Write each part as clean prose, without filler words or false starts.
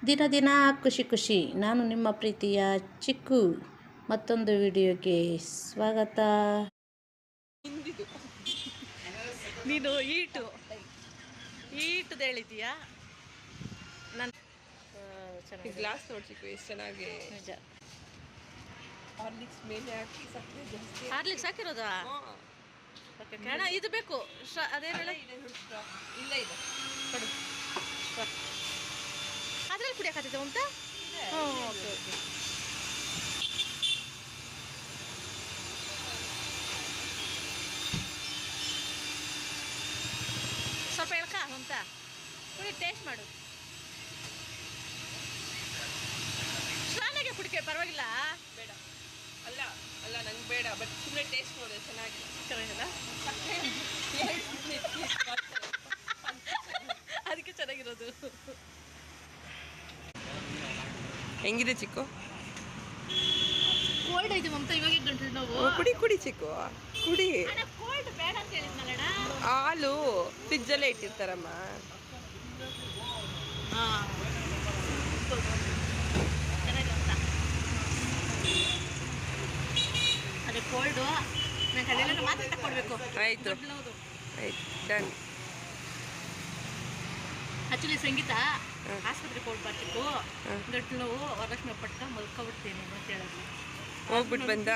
ದಿನ ದಿನ ಖುಷಿ ಖುಷಿ. ನಾನು ನಿಮ್ಮ ಪ್ರೀತಿಯ ಚಿಕ್ಕು. ಮತ್ತೊಂದು ವಿಡಿಯೋಗೆ ಸ್ವಾಗತ. ಹಿಂದಿದು ನೀನು ಈಟು ಹೇಳಿದೀಯಾ. ನನ್ನ ಚೆನ್ನಾಗಿ ಗ್ಲಾಸ್ ನೋಡಿ ಚಿಕ್ಕು, ಎಷ್ಟು ಚೆನ್ನಾಗಿ ನಿಜ. ಹಾರ್ಲಿಕ್ಸ್ ಮೇಲೆ ಹಾಕಿ ಸಕ್ಕರೆ ಜಾಸ್ತಿ. ಹಾರ್ಲಿಕ್ಸ್ ಹಾಕಿರೋದಾ? ಓಕೆ ಕಣ, ಇದು ಬೇಕು. ಅದೇನಲ್ಲ, ಇಲ್ಲ ಇದೆ ಕೊಡು. ಅದ್ರಲ್ಲಿ ಕುಡಿಯೋಕ್ಕಾಗ್ತದೆ ಅಂತ. Okay okay. ಸ್ವಲ್ಪ ಹೇಳ್ಕ ಅಂತ ಕುಡಿ, ಟೇಸ್ಟ್ ಮಾಡು. ಚೆನ್ನಾಗೆ ಕುಡಿಕೆ, ಪರವಾಗಿಲ್ಲ. ಬೇಡ ಅಲ್ಲ ಅಲ್ಲ, ನಂಗೆ ಬೇಡ, ಬಟ್ ಸುಮ್ಮನೆ ಟೇಸ್ಟ್ ನೋಡಿದೆ ಚೆನ್ನಾಗಿ. ಚೆನ್ನಾಗಿಲ್ಲ ಅದಕ್ಕೆ ಚೆನ್ನಾಗಿರೋದು. ಹೆಂಗಿದೆ ಚಿಕ್ಕು? ಕೋಲ್ಡ್ ಐತೆ ಮಮತಾ, ಇವಾಗ ಗಂಟಲು ನೋವು. ಕುಡಿ ಕುಡಿ ಚಿಕ್ಕು, ಕುಡಿ. ಕೋಲ್ಡ್ ಬೇಡ ಅಂತ ಹೇಳಿದ್ನಲ್ಲಣ್ಣ. ಹಾಲು ಫ್ರಿಜ್ಜಲ್ಲೇ ಇಟ್ಟಿರ್ತಾರಮ್ಮ. ಅದೇ ಕೋಲ್ಡು, ನಾನು ಕಡೆಯಲ್ಲ ಮಾತ್ರ ತಗೊಳ್ಬೇಕು. ಆಯಿತು ಆಯ್ತು, ಡನ್. ಆ್ಯಕ್ಚುಲಿ ಸಂಗೀತ ಆಸ್ಪತ್ರೆ ಹೋಗ್ಬಾರ್ತಿತ್ತು, ಗಂಟಲು ನೋವು, ವರಲಕ್ಷ್ಮಿ ಪಟ್ಟ ಮಲ್ಕೊಬಿಡ್ತೀನಿ ಅಂತ ಹೇಳೋದು. ಹೋಗ್ಬಿಟ್ಟು ಬಂದ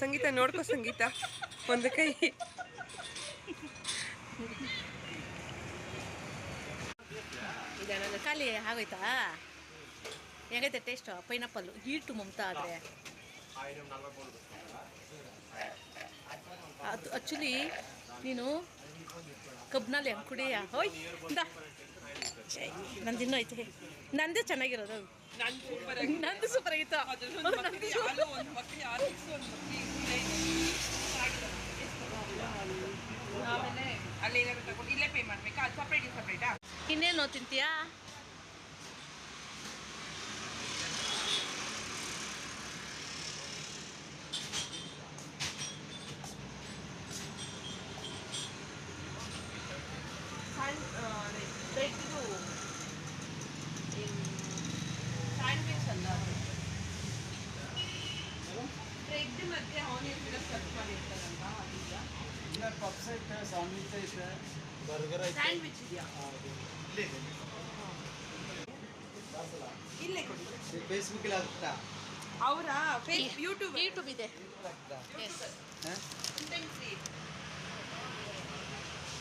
ಸಂಗೀತ ನೋಡ್ಕೊ. ಸಂಗೀತ ಒಂದು ಕೈ. ಇದೆಲ್ಲ ಖಾಲಿ ಆಗೋಯ್ತಾ? ಹೆಂಗೈತೆ ಟೇಸ್ಟು? Pineapple heat Mamata. ಆದರೆ ಅದು ಆ್ಯಕ್ಚುಲಿ ನೀನು ಕಬ್ನಲ್ಲಿ ಹೆಂಗೆ ಕುಡಿಯ? ಹೋಯ್ ನಂದು ಇನ್ನೂ ಐತೆ. ನಂದೇ ಚೆನ್ನಾಗಿರೋದು. ನಂದು ಸೂಪರ್ ಆಗಿತ್ತು. ಇನ್ನೇನು ತಿಂತೀಯಾ? ಸ್ಯಾಂಡ್ವಿಚ್ ಅಲ್ಲ, ಬ್ರೆಡ್ ಮತ್ತೆ ಆನಿಯನ್ ಕೂಡ ಕಟ್ ಮಾಡಿರ್ತಾರಲ್ಲ, ಅದೀಗ ಪಪ್ಸ್ ಐತೆ, ಸ್ಯಾಂಡ್ವಿಚ್ ಐತೆ, ಬರ್ಗರ್ ಐತೆ. ಸ್ಯಾಂಡ್ವಿಚ್ ಇದೆಯಾ? ಇಲ್ಲೇ ಕೊಡಿ. ಫೇಸ್ಬುಕ್ ಇಲ್ಲ ಆಗ್ತಾ ಅವರ ಯೂಟ್ಯೂಬ್ ಇದೆ.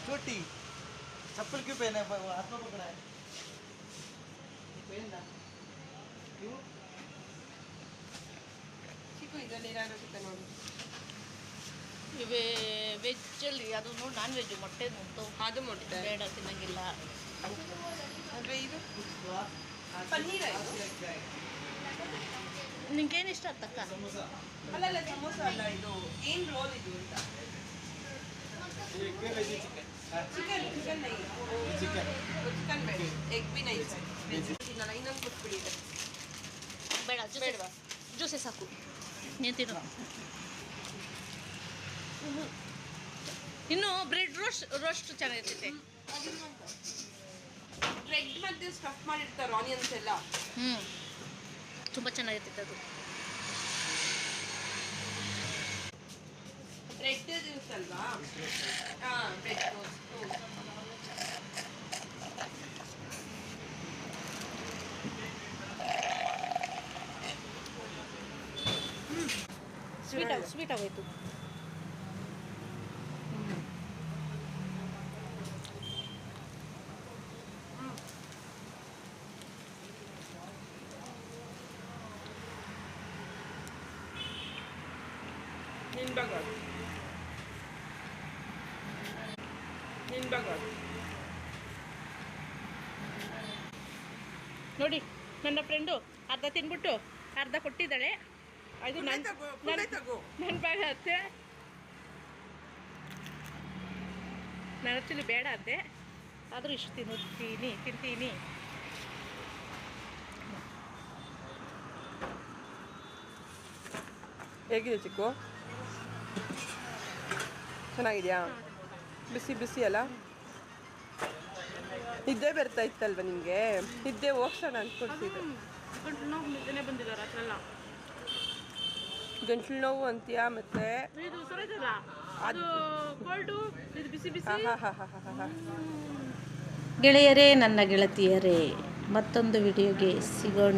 छोटी चप्पल क्यों पहना है? हाथ में पकड़ा है, पहनना क्यों? ಚಿಕ್ಕು ಇದರಲ್ಲಿ ಏನಾಗುತ್ತೆ ನೋಡಿ. ಇವೇ ವೆಜ್ಜಲ್ಲಿ ಅದು ನೋಡಿ, ನಾನ್ ವೆಜ್ ಮೊಟ್ಟೆ ಉಂಟು. ಅದು ಮೊಟ್ಟೆ ಬೇಡ, ತಿನ್ನಂಗಿಲ್ಲ. ಅಂದರೆ ಇದು ಪನ್ನೀರ್. ನಿಂಗೇನು ಇಷ್ಟ ಆಗ್ತಕ್ಕ? ಅಲ್ಲಲ್ಲ, ಸಮೋಸ ಅಲ್ಲ, ಇದು ಏನು ರೋಲ್ ಇದು ಅಂತ. ಚಿಕನ್ ಚಿಕನ್ ನೈ, ಚಿಕನ್ ಬೇಡ, ಎಗ್ ಬಿ ನೈ. ತಿನ್ನಲ್ಲ, ಇನ್ನೊಂದು ಕೊಟ್ಬಿಡಿ. ಬೇಡ, ಬೇಡವಾ? ಜ್ಯೂಸೇ ಸಾಕು, ನೀನು ತಿನ್ನು. ಇನ್ನು ಬ್ರೆಡ್ ರೋಸ್ಟ್ ಚೆನ್ನಾಗಿರ್ತೈತೆ. ಬ್ರೆಡ್ ಮತ್ತೆ ಸ್ಟಫ್ ಮಾಡಿರ್ತಾರೆ ಆನಿಯನ್ಸ್ ಎಲ್ಲ. ತುಂಬ ಚೆನ್ನಾಗಿರ್ತೈತೆ ಅದು. ಬ್ರೆಡ್ ಜ್ಯೂಸ್ ಅಲ್ವಾ? ಹಾಂ, ಬ್ರೆಡ್ ರೋಸ್ಟ್. ಸ್ವೀಟ್ ಆಗೋಯ್ತು. ನೋಡಿ, ನನ್ನ ಫ್ರೆಂಡು ಅರ್ಧ ತಿನ್ಬಿಟ್ಟು ಅರ್ಧ ಕೊಟ್ಟಿದ್ದಾಳೆ. ಅದು ನನ್ನ ಬ್ಯಾಗ ಅತ್ತೆ. ನಾನು ಆ್ಯಕ್ಚುಲಿ ಬೇಡ ಅಂದೆ, ಆದರೂ ಇಷ್ಟು ತಿಂತೀನಿ. ಹೇಗಿದೆ ಚಿಕ್ಕು? ಚೆನ್ನಾಗಿದೆಯಾ? ಬಿಸಿ ಬಿಸಿ ಅಲ್ಲ? ನಿದ್ದೆ ಬರ್ತಾ ಇತ್ತಲ್ವ ನಿಮಗೆ? ನಿದ್ದೆ ಹೋಗ್ಸೋಣ ಅಂದ್ಕೊಡ್ತಿದ್ದೆ. ಗಂಟ್ಲು ನೋವು ನಿದ್ದೆನೇ ಬಂದಿಲ್ಲ ರಾತ್ರೆಲ್ಲ. ಗಂಟ್ಲು ನೋವು ಅಂತೀಯಾ? ಮತ್ತೆ ಇದು ಸರಿದಲ್ಲ, ಅದು ಕೋಲ್ಡು, ಇದು ಬಿಸಿ ಬಿಸಿ. ಗೆಳೆಯರೇ, ನನ್ನ ಗೆಳತಿಯರೇ, ಮತ್ತೊಂದು ವಿಡಿಯೋಗೆ ಸಿಗೋಣ.